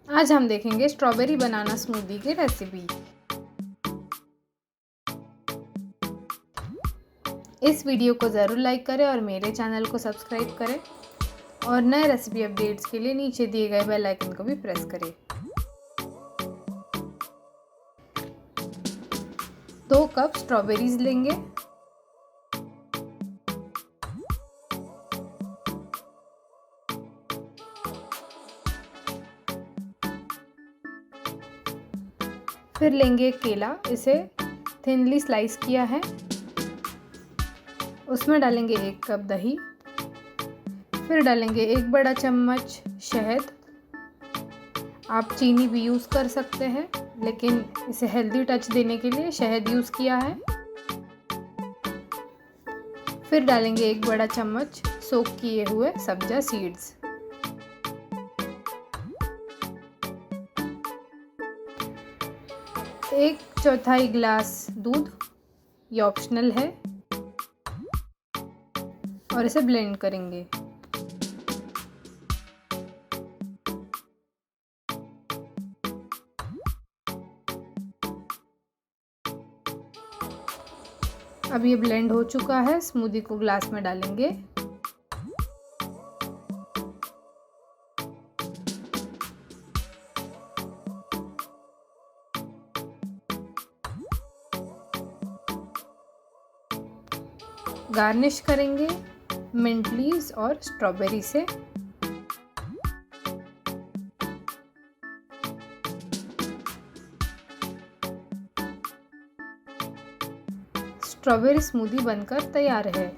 आज हम देखेंगे स्ट्रॉबेरी बनाना स्मूदी की रेसिपी। इस वीडियो को ज़रूर लाइक करें और मेरे चैनल को सब्सक्राइब करें और नए रेसिपी अपडेट्स के लिए नीचे दिए गए बेल आइकन को भी प्रेस करें। 2 कप स्ट्रॉबेरीज लेंगे। फिर लेंगे एक केला, इसे थिनली स्लाइस किया है। उसमें डालेंगे 1 कप दही। फिर डालेंगे 1 बड़ा चम्मच शहद। आप चीनी भी यूज़ कर सकते हैं, लेकिन इसे हेल्दी टच देने के लिए शहद यूज़ किया है। फिर डालेंगे 1 बड़ा चम्मच सोक किए हुए सब्जा सीड्स। एक चौथाई गिलास दूध, ये ऑप्शनल है, और इसे ब्लेंड करेंगे। अब ये ब्लेंड हो चुका है। स्मूदी को ग्लास में डालेंगे। गार्निश करेंगे मिंट लीव्स और स्ट्रॉबेरी से। स्ट्रॉबेरी स्मूदी बनकर तैयार है।